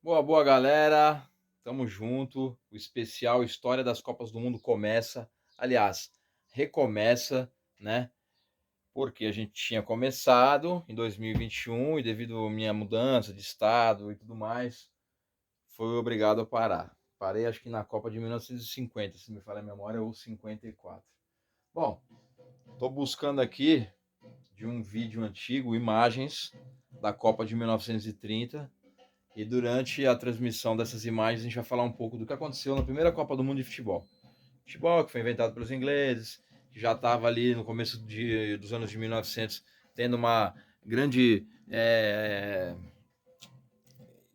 Boa, boa, galera. Tamo junto. O especial História das Copas do Mundo começa. Aliás, recomeça, né? Porque a gente tinha começado em 2021 e devido à minha mudança de estado e tudo mais, foi obrigado a parar. Parei acho que na Copa de 1950, se me falha a memória, ou 54. Bom, tô buscando aqui de um vídeo antigo imagens da Copa de 1930. E durante a transmissão dessas imagens, a gente vai falar um pouco do que aconteceu na primeira Copa do Mundo de futebol. Futebol que foi inventado pelos ingleses, que já estava ali no começo dos anos de 1900, tendo uma grande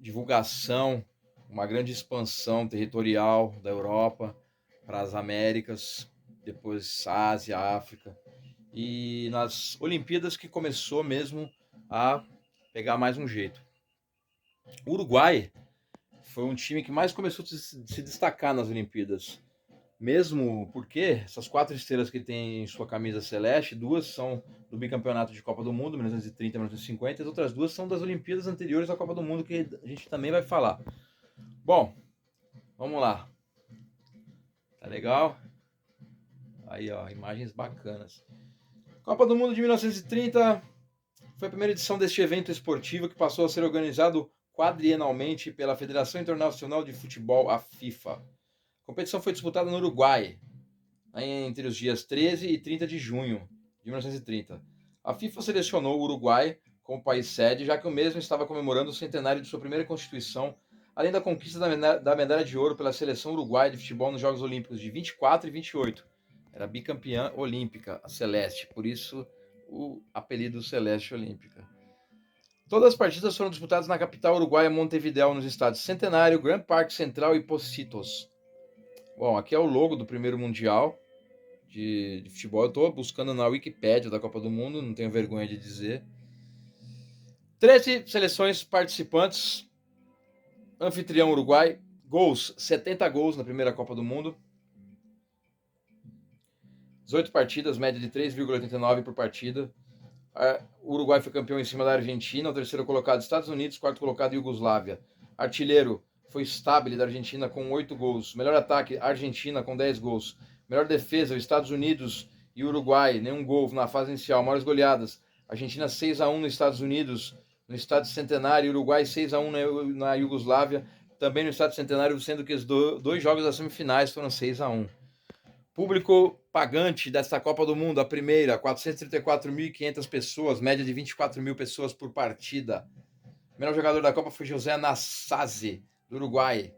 divulgação, uma grande expansão territorial da Europa para as Américas, depois Ásia, África. E nas Olimpíadas que começou mesmo a pegar mais um jeito. O Uruguai foi um time que mais começou a se destacar nas Olimpíadas. Mesmo porque essas quatro estrelas que tem em sua camisa celeste, duas são do bicampeonato de Copa do Mundo, 1930 e 1950, e as outras duas são das Olimpíadas anteriores à Copa do Mundo, que a gente também vai falar. Bom, vamos lá. Tá legal? Aí, ó, imagens bacanas. Copa do Mundo de 1930 foi a primeira edição deste evento esportivo que passou a ser organizado quadrienalmente pela Federação Internacional de Futebol, a FIFA. A competição foi disputada no Uruguai, entre os dias 13 e 30 de junho de 1930. A FIFA selecionou o Uruguai como país sede, já que o mesmo estava comemorando o centenário de sua primeira constituição, além da conquista da medalha de ouro pela seleção uruguaia de futebol nos Jogos Olímpicos de 24 e 28. Era bicampeã olímpica, a Celeste, por isso o apelido Celeste Olímpica. Todas as partidas foram disputadas na capital uruguaia Montevideo, nos estados Centenário, Grand Parque Central e Pocitos. Bom, aqui é o logo do primeiro Mundial de futebol. Eu estou buscando na Wikipédia da Copa do Mundo, não tenho vergonha de dizer. 13 seleções participantes. Anfitrião Uruguai. Gols, 70 gols na primeira Copa do Mundo. 18 partidas, média de 3,89 por partida. O Uruguai foi campeão em cima da Argentina, o terceiro colocado Estados Unidos, quarto colocado Iugoslávia. Artilheiro foi Stabile da Argentina com 8 gols. Melhor ataque, Argentina com 10 gols. Melhor defesa, Estados Unidos e Uruguai, nenhum gol na fase inicial. Maiores goleadas, Argentina 6-1 nos Estados Unidos, no Estádio Centenário, Uruguai 6-1 na Iugoslávia, também no Estádio Centenário, sendo que os dois jogos das semifinais foram 6-1. Público pagante desta Copa do Mundo, a primeira, 434.500 pessoas, média de 24 mil pessoas por partida. O melhor jogador da Copa foi José Nassazzi, do Uruguai.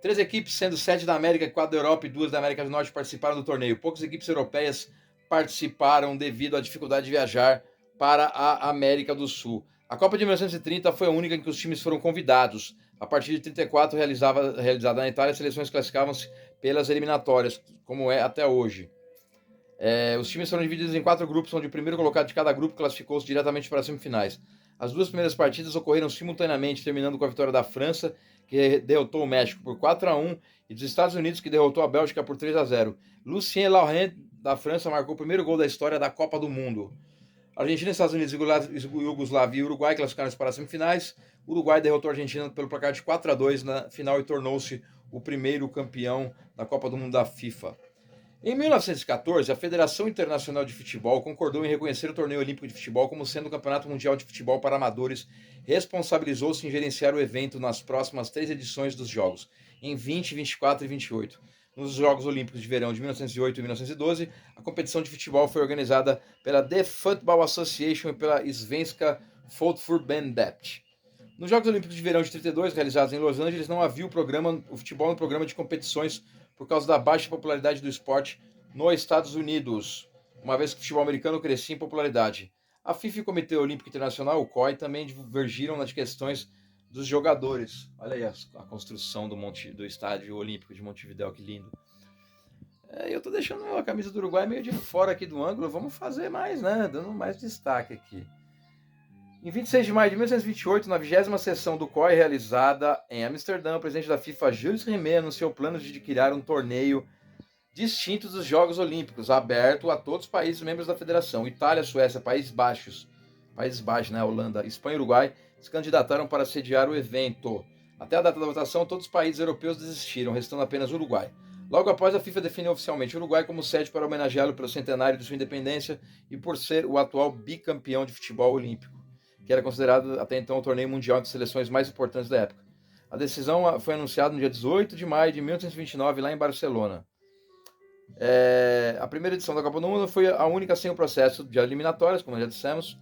3 equipes, sendo 7 da América, 4 da Europa e 2 da América do Norte, participaram do torneio. Poucas equipes europeias participaram devido à dificuldade de viajar para a América do Sul. A Copa de 1930 foi a única em que os times foram convidados. A partir de 34, realizada na Itália, as seleções classificavam-se pelas eliminatórias, como é até hoje. Os times foram divididos em 4 grupos, onde o primeiro colocado de cada grupo classificou-se diretamente para as semifinais. As duas primeiras partidas ocorreram simultaneamente, terminando com a vitória da França, que derrotou o México por 4-1, e dos Estados Unidos, que derrotou a Bélgica por 3-0. Lucien Laurent, da França, marcou o primeiro gol da história da Copa do Mundo. Argentina, Estados Unidos, Iugoslávia e Uruguai classificaram-se para as semifinais. O Uruguai derrotou a Argentina pelo placar de 4-2 na final e tornou-se o primeiro campeão da Copa do Mundo da FIFA. Em 1914, a Federação Internacional de Futebol concordou em reconhecer o Torneio Olímpico de Futebol como sendo o Campeonato Mundial de Futebol para Amadores, responsabilizou-se em gerenciar o evento nas próximas 3 edições dos Jogos, em 20, 24 e 28. Nos Jogos Olímpicos de Verão de 1908 e 1912, a competição de futebol foi organizada pela The Football Association e pela Svenska Fotbollförbundet. Nos Jogos Olímpicos de Verão de 32, realizados em Los Angeles, não havia o futebol no programa de competições por causa da baixa popularidade do esporte nos Estados Unidos, uma vez que o futebol americano crescia em popularidade. A FIFA e o Comitê Olímpico Internacional, o COI, também divergiram nas questões dos jogadores. Olha aí a construção do Estádio Olímpico de Montevideo, que lindo. Eu tô deixando a camisa do Uruguai meio de fora aqui do ângulo, vamos fazer mais, né? Dando mais destaque aqui. Em 26 de maio de 1928, na 20ª sessão do COI realizada em Amsterdã, o presidente da FIFA, Jules Rimet, anunciou planos de criar um torneio distinto dos Jogos Olímpicos, aberto a todos os países membros da federação: Itália, Suécia, Países Baixos, né, Holanda, Espanha e Uruguai, se candidataram para sediar o evento. Até a data da votação, todos os países europeus desistiram, restando apenas o Uruguai. Logo após, a FIFA definiu oficialmente o Uruguai como sede para homenageá-lo pelo centenário de sua independência e por ser o atual bicampeão de futebol olímpico, que era considerado até então o torneio mundial de seleções mais importantes da época. A decisão foi anunciada no dia 18 de maio de 1829, lá em Barcelona. A primeira edição da Copa do Mundo foi a única sem o processo de eliminatórias, como já dissemos.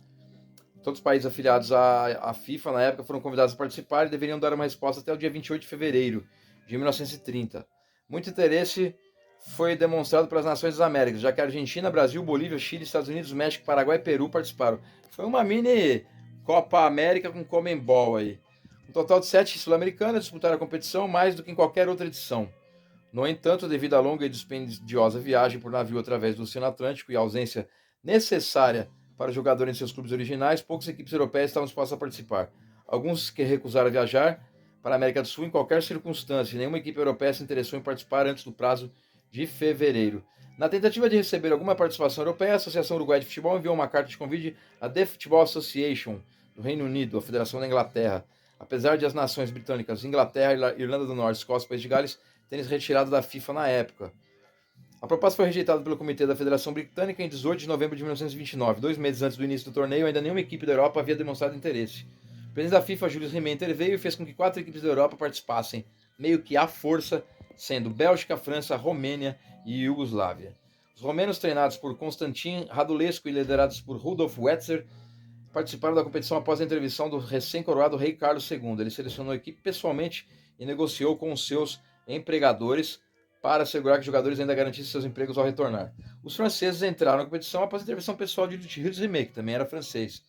Todos os países afiliados à FIFA na época foram convidados a participar e deveriam dar uma resposta até o dia 28 de fevereiro de 1930. Muito interesse foi demonstrado pelas nações das Américas, já que a Argentina, Brasil, Bolívia, Chile, Estados Unidos, México, Paraguai e Peru participaram. Foi uma mini Copa América com Conmebol aí. Um total de 7 sul-americanos disputaram a competição, mais do que em qualquer outra edição. No entanto, devido à longa e dispendiosa viagem por navio através do Oceano Atlântico e a ausência necessária para os jogadores em seus clubes originais, poucas equipes europeias estavam dispostas a participar. Alguns que recusaram viajar para a América do Sul em qualquer circunstância, e nenhuma equipe europeia se interessou em participar antes do prazo de fevereiro. Na tentativa de receber alguma participação europeia, a Associação Uruguai de Futebol enviou uma carta de convite à The Football Association do Reino Unido, a Federação da Inglaterra. Apesar de as nações britânicas, Inglaterra, Irlanda do Norte, Escócia e País de Gales terem se retirado da FIFA na época. A proposta foi rejeitada pelo Comitê da Federação Britânica em 18 de novembro de 1929. 2 meses antes do início do torneio, ainda nenhuma equipe da Europa havia demonstrado interesse. O presidente da FIFA, Julius Rimet, interveio e fez com que 4 equipes da Europa participassem, meio que à força, sendo Bélgica, França, Romênia e Iugoslávia. Os romenos, treinados por Constantin Radulescu e liderados por Rudolf Wetzer, participaram da competição após a intervenção do recém-coroado rei Carlos II. Ele selecionou a equipe pessoalmente e negociou com os seus empregadores para assegurar que os jogadores ainda garantissem seus empregos ao retornar. Os franceses entraram na competição após a intervenção pessoal de Jules Rimet, que também era francês.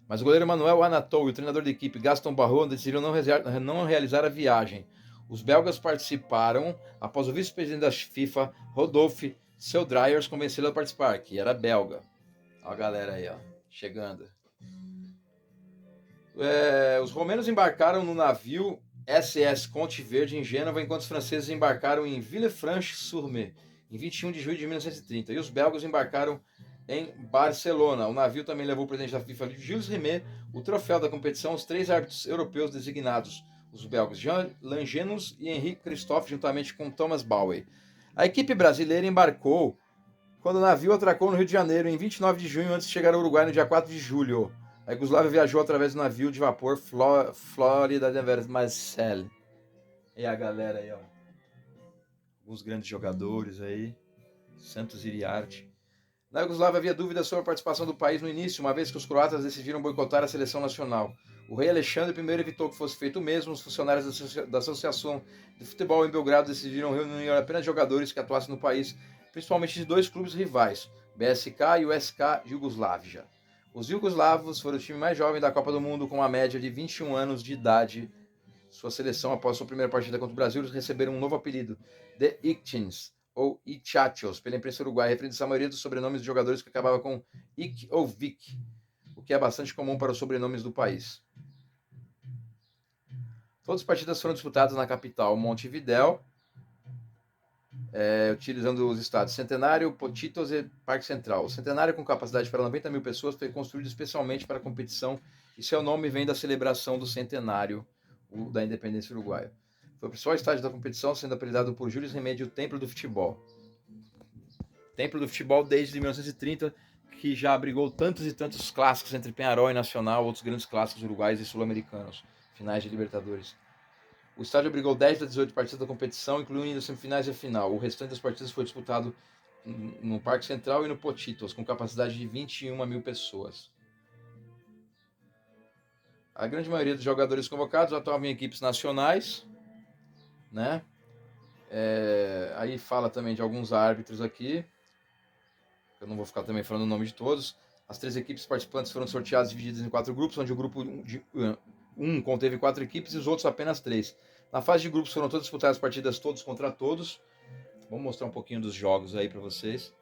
Mas o goleiro Manuel Anatole e o treinador da equipe Gaston Barrault decidiram não realizar a viagem. Os belgas participaram após o vice-presidente da FIFA, Rodolphe Seudryers, convencê-lo a participar, que era belga. Olha a galera aí, ó, chegando. Os romenos embarcaram no navio SS Conte Verde em Gênova, enquanto os franceses embarcaram em Villefranche-sur-Mer, em 21 de julho de 1930, e os belgas embarcaram em Barcelona. O navio também levou o presidente da FIFA, Jules Rimet, o troféu da competição, os 3 árbitros europeus designados, os belgas Jean Langenus e Henrique Christophe, juntamente com Thomas Bowie. A equipe brasileira embarcou quando o navio atracou no Rio de Janeiro em 29 de junho, antes de chegar ao Uruguai no dia 4 de julho. A Iugoslávia viajou através do navio de vapor Florida de Marcel. E a galera aí, ó. Alguns grandes jogadores aí. Santos Iriarte. Na Iugoslávia havia dúvidas sobre a participação do país no início, uma vez que os croatas decidiram boicotar a seleção nacional. O rei Alexandre I evitou que fosse feito o mesmo. Os funcionários da Associação de Futebol em Belgrado decidiram reunir apenas jogadores que atuassem no país, principalmente de 2 clubes rivais, BSK e o SK Iugoslávia. Os iugoslavos foram o time mais jovem da Copa do Mundo, com uma média de 21 anos de idade. Sua seleção, após sua primeira partida contra o Brasil, receberam um novo apelido, The Ictins, ou Ichachos, pela imprensa uruguaia, referindo-se à maioria dos sobrenomes de jogadores que acabava com Ik ou Vic, o que é bastante comum para os sobrenomes do país. Todas as partidas foram disputadas na capital Montevidéu, utilizando os estádios Centenário, Potitos e Parque Central. O Centenário, com capacidade para 90 mil pessoas, foi construído especialmente para a competição e seu nome vem da celebração do centenário da independência uruguaia. Foi o principal estádio da competição, sendo apelidado por Jules Rimet o Templo do Futebol. Templo do Futebol desde 1930, que já abrigou tantos e tantos clássicos entre Peñarol e Nacional, outros grandes clássicos uruguaios e sul-americanos, finais de Libertadores. O estádio abrigou 10 das 18 partidas da competição, incluindo as semifinais e a final. O restante das partidas foi disputado no Parque Central e no Potitos, com capacidade de 21 mil pessoas. A grande maioria dos jogadores convocados atuavam em equipes nacionais, né? Aí fala também de alguns árbitros aqui. Eu não vou ficar também falando o nome de todos. As 3 equipes participantes foram sorteadas e divididas em 4 grupos, onde o grupo 1 conteve 4 equipes e os outros apenas 3. Na fase de grupos foram todas disputadas partidas todos contra todos. Vamos mostrar um pouquinho dos jogos aí para vocês.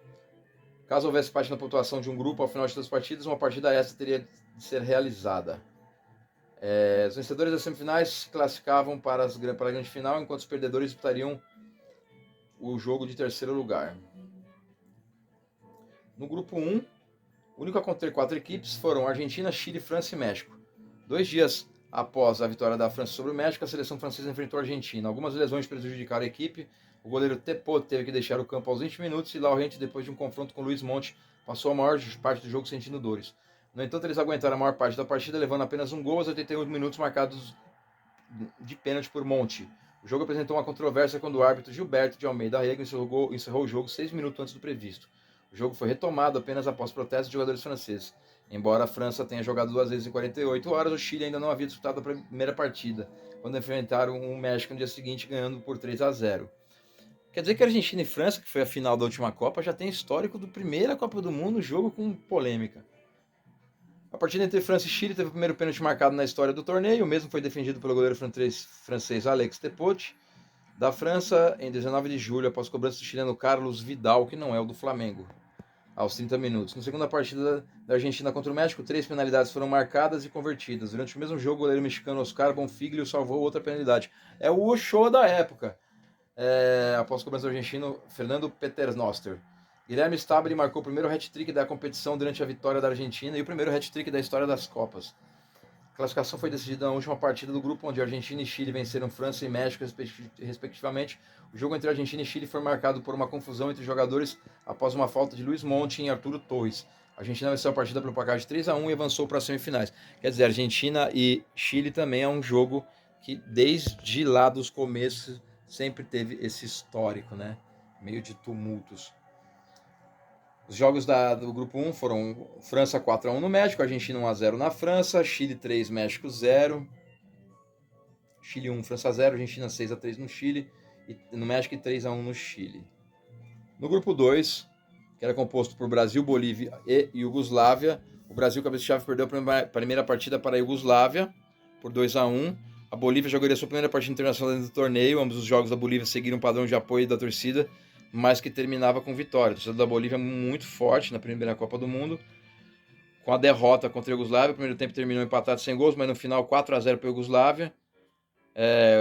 Caso houvesse parte na pontuação de um grupo, ao final de todas as partidas, uma partida extra teria de ser realizada. Os vencedores das semifinais se classificavam para a grande final, enquanto os perdedores disputariam o jogo de terceiro lugar. No grupo 1, O único a conter 4 equipes foram Argentina, Chile, França e México. 2 dias após a vitória da França sobre o México, a seleção francesa enfrentou a Argentina. Algumas lesões prejudicaram a equipe. O goleiro Tepot teve que deixar o campo aos 20 minutos e Laurent, depois de um confronto com Luiz Monte, passou a maior parte do jogo sentindo dores. No entanto, eles aguentaram a maior parte da partida, levando apenas um gol aos 88 minutos, marcados de pênalti por Monte. O jogo apresentou uma controvérsia quando o árbitro Gilberto de Almeida Rego encerrou o jogo 6 minutos antes do previsto. O jogo foi retomado apenas após protestos de jogadores franceses. Embora a França tenha jogado 2 vezes em 48 horas, o Chile ainda não havia disputado a primeira partida, quando enfrentaram o México no dia seguinte, ganhando por 3-0. Quer dizer que a Argentina e França, que foi a final da última Copa, já tem histórico do primeira Copa do Mundo, jogo com polêmica. A partida entre França e Chile teve o primeiro pênalti marcado na história do torneio, o mesmo foi defendido pelo goleiro francês Alex Tepot, da França, em 19 de julho, após cobrança do chileno Carlos Vidal, que não é o do Flamengo, aos 30 minutos. Na segunda partida da Argentina contra o México, 3 penalidades foram marcadas e convertidas. Durante o mesmo jogo, o goleiro mexicano Oscar Bonfiglio salvou outra penalidade. É o show da época. Após cobrança do argentino Fernando Peternoster. Guilherme Stabile marcou o primeiro hat-trick da competição durante a vitória da Argentina e o primeiro hat-trick da história das Copas. A classificação foi decidida na última partida do grupo, onde Argentina e Chile venceram França e México, respectivamente. O jogo entre Argentina e Chile foi marcado por uma confusão entre jogadores após uma falta de Luiz Monte em Arturo Torres. A Argentina venceu a partida pelo placar de 3-1 e avançou para as semifinais. Quer dizer, Argentina e Chile também é um jogo que, desde lá dos começos, sempre teve esse histórico, né? Meio de tumultos. Os jogos do grupo 1 foram França 4-1 no México, Argentina 1-0 na França, Chile 3, México 0. Chile 1, França 0, Argentina 6-3 no Chile, no México e 3-1 no Chile. No grupo 2, que era composto por Brasil, Bolívia e Iugoslávia, o Brasil, cabeça de chave, perdeu a primeira partida para a Iugoslávia por 2-1. A Bolívia jogaria sua primeira partida internacional dentro do torneio. Ambos os jogos da Bolívia seguiram um padrão de apoio da torcida, mas que terminava com vitória. A torcida da Bolívia muito forte na primeira Copa do Mundo. Com a derrota contra a Iugoslávia, o primeiro tempo terminou empatado sem gols, mas no final 4-0 para a Iugoslávia.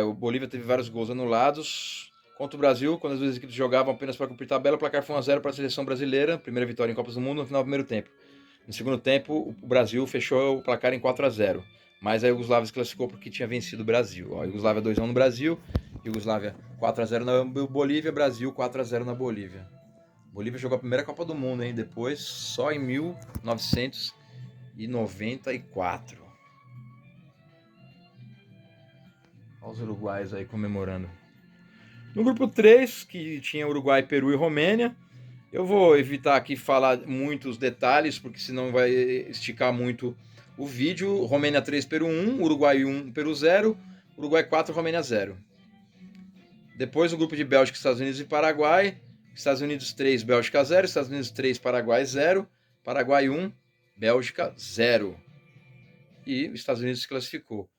O Bolívia teve vários gols anulados. Contra o Brasil, quando as duas equipes jogavam apenas para cumprir tabela, o placar foi 1-0 para a seleção brasileira, primeira vitória em Copas do Mundo no final do primeiro tempo. No segundo tempo, o Brasil fechou o placar em 4-0. Mas a Iugoslávia se classificou porque tinha vencido o Brasil. A Iugoslávia 2-1 no Brasil, Iugoslávia 4-0 na Bolívia, Brasil 4-0 na Bolívia. Bolívia jogou a primeira Copa do Mundo, hein? Depois, só em 1994. Olha os uruguaios aí comemorando. No grupo 3, que tinha Uruguai, Peru e Romênia, eu vou evitar aqui falar muitos detalhes, porque senão vai esticar muito o vídeo. Romênia 3, Peru 1, Uruguai 1, Peru 0, Uruguai 4, Romênia 0. Depois o grupo de Bélgica, Estados Unidos e Paraguai. Estados Unidos 3, Bélgica 0, Estados Unidos 3, Paraguai 0, Paraguai 1, Bélgica 0. E os Estados Unidos se classificou.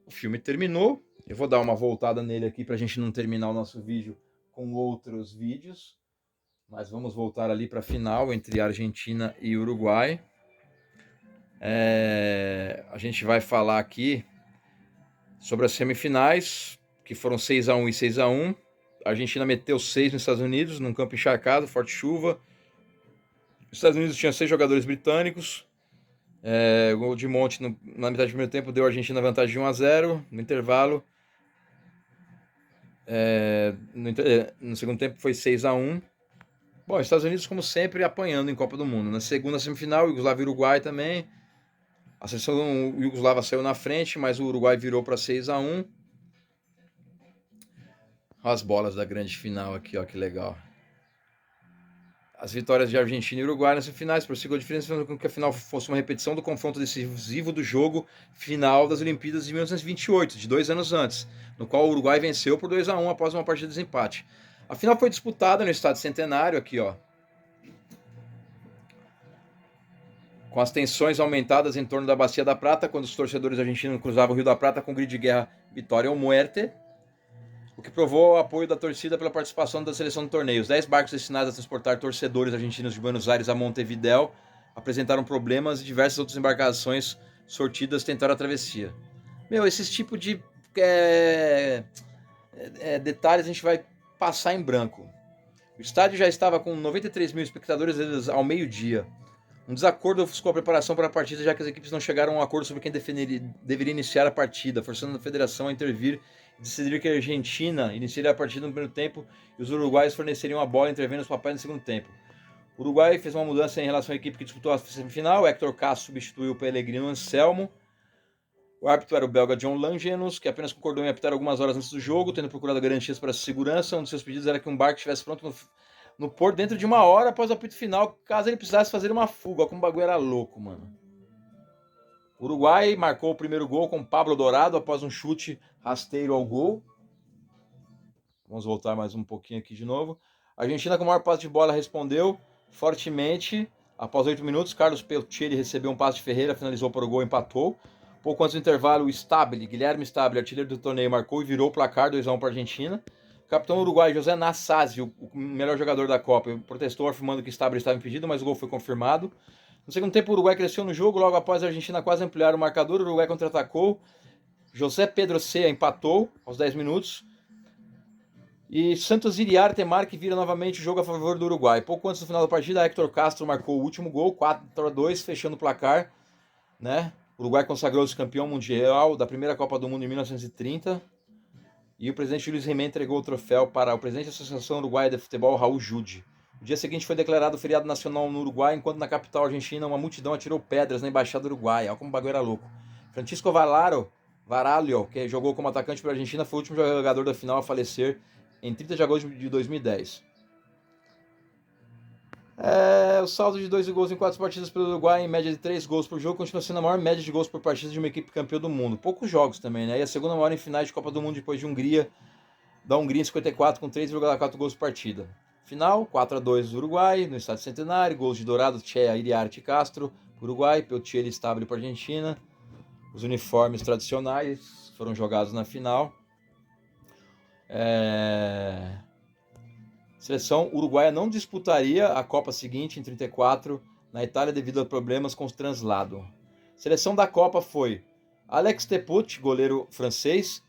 O filme terminou. Eu vou dar uma voltada nele aqui para a gente não terminar o nosso vídeo com outros vídeos. Mas vamos voltar ali para a final entre Argentina e Uruguai. A gente vai falar aqui sobre as semifinais, que foram 6-1 e 6-1. A Argentina meteu 6 nos Estados Unidos, num campo encharcado, forte chuva. Os Estados Unidos tinham 6 jogadores britânicos. O gol de Monte na metade do primeiro tempo deu a Argentina vantagem de 1-0. No intervalo, no segundo tempo foi 6-1. Bom, os Estados Unidos, como sempre, apanhando em Copa do Mundo. Na segunda semifinal, Iugoslávia e Uruguai também. A seleção Iugoslava saiu na frente, mas o Uruguai virou para 6-1. As bolas da grande final aqui, ó, que legal. As vitórias de Argentina e Uruguai nas semifinais prosseguiu a diferença, fazendo com que a final fosse uma repetição do confronto decisivo do jogo final das Olimpíadas de 1928, de 2 anos antes, no qual o Uruguai venceu por 2-1 após uma partida de desempate. A final foi disputada no Estádio Centenário, aqui, ó, com as tensões aumentadas em torno da Bacia da Prata, quando os torcedores argentinos cruzavam o Rio da Prata com o grito de guerra Vitória ou Muerte, o que provou o apoio da torcida pela participação da seleção do torneio. Os 10 barcos destinados a transportar torcedores argentinos de Buenos Aires a Montevidéu apresentaram problemas e diversas outras embarcações sortidas tentaram a travessia. Esses tipos de detalhes a gente vai passar em branco. O estádio já estava com 93 mil espectadores ao meio-dia. Um desacordo ofuscou a preparação para a partida, já que as equipes não chegaram a um acordo sobre quem deveria iniciar a partida, forçando a federação a intervir e decidir que a Argentina iniciaria a partida no primeiro tempo e os uruguaios forneceriam a bola, intervendo os papéis no segundo tempo. O Uruguai fez uma mudança em relação à equipe que disputou a semifinal. Héctor Castro substituiu o Pellegrino Anselmo. O árbitro era o belga John Langenus, que apenas concordou em apitar algumas horas antes do jogo, tendo procurado garantias para a segurança. Um dos seus pedidos era que um barco estivesse pronto no porto dentro de 1 hora após o apito final, caso ele precisasse fazer uma fuga. Olha como o bagulho era louco, mano. O Uruguai marcou o primeiro gol com Pablo Dourado após um chute rasteiro ao gol. Vamos voltar mais um pouquinho aqui de novo. A Argentina, com o maior passe de bola, respondeu fortemente. Após 8 minutos, Carlos Peltieri recebeu um passe de Ferreira, finalizou para o gol e empatou. Pouco antes do intervalo, o Guilherme Stabile, artilheiro do torneio, marcou e virou o placar 2-1 para a Argentina. O capitão uruguai José Nassasi, o melhor jogador da Copa, protestou afirmando que Stabile estava impedido, mas o gol foi confirmado. No segundo tempo, o Uruguai cresceu no jogo. Logo após a Argentina quase ampliar o marcador, o Uruguai contra-atacou. José Pedro Cea empatou aos 10 minutos. E Santos Iriarte marca e vira novamente o jogo a favor do Uruguai. Pouco antes do final da partida, Héctor Castro marcou o último gol, 4-2, fechando o placar, né? O Uruguai consagrou-se campeão mundial da primeira Copa do Mundo em 1930. E o presidente Luiz Rimet entregou o troféu para o presidente da Associação Uruguaia de Futebol, Raul Jude. No dia seguinte foi declarado feriado nacional no Uruguai, enquanto na capital argentina uma multidão atirou pedras na embaixada uruguaia. Olha como o bagulho era louco. Francisco Varalho, que jogou como atacante para a Argentina, foi o último jogador da final a falecer em 30 de agosto de 2010. O saldo de 2 gols em 4 partidas pelo Uruguai, em média de 3 gols por jogo, continua sendo a maior média de gols por partida de uma equipe campeã do mundo. Poucos jogos também, né? E a segunda maior em finais de Copa do Mundo depois de da Hungria em 54, com 3,4 gols por partida. Final, 4-2 do Uruguai, no Estádio Centenário, gols de Dourado, Tchea, Iriarte e Castro, Uruguai, Peltieri e Stabile para a Argentina. Os uniformes tradicionais foram jogados na final. Seleção uruguaia não disputaria a Copa seguinte, em 34, na Itália, devido a problemas com o translado. Seleção da Copa foi Alex Tepucci, goleiro francês,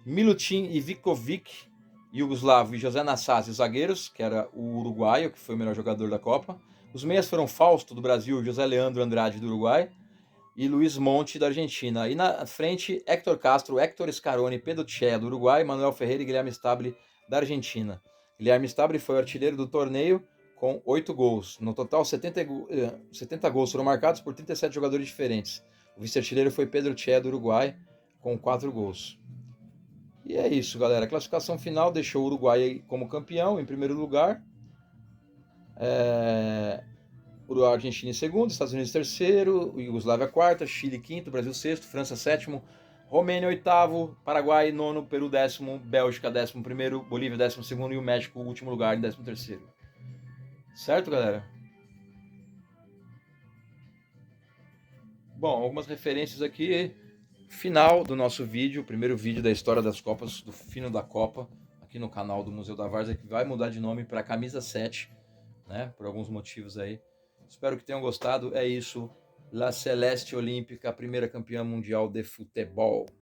Milutin Ivikovic, iugoslavo, e José Nassasi, os zagueiros, que era o uruguaio, que foi o melhor jogador da Copa. Os meias foram Fausto, do Brasil, José Leandro Andrade, do Uruguai, e Luiz Monte, da Argentina. E na frente, Héctor Castro, Héctor Scaroni, Pedro Tchea, do Uruguai, Manuel Ferreira e Guilherme Stabile, da Argentina. Guilherme Stabile foi o artilheiro do torneio com 8 gols. No total, 70 gols foram marcados por 37 jogadores diferentes. O vice-artilheiro foi Pedro Tchea, do Uruguai, com 4 gols. E é isso, galera. A classificação final deixou o Uruguai como campeão, em primeiro lugar. A Argentina em segundo, Estados Unidos em terceiro, Iugoslávia quarta, Chile quinto, Brasil sexto, França sétimo, Romênia oitavo, Paraguai nono, Peru décimo, Bélgica 11º, Bolívia 12º e o México último lugar em 13º. Certo, galera? Bom, algumas referências aqui. Final do nosso vídeo, o primeiro vídeo da história das Copas, do fino da Copa, aqui no canal do Museu da Várzea, que vai mudar de nome para Camisa 7, né? Por alguns motivos aí. Espero que tenham gostado. É isso. La Celeste Olímpica, primeira campeã mundial de futebol.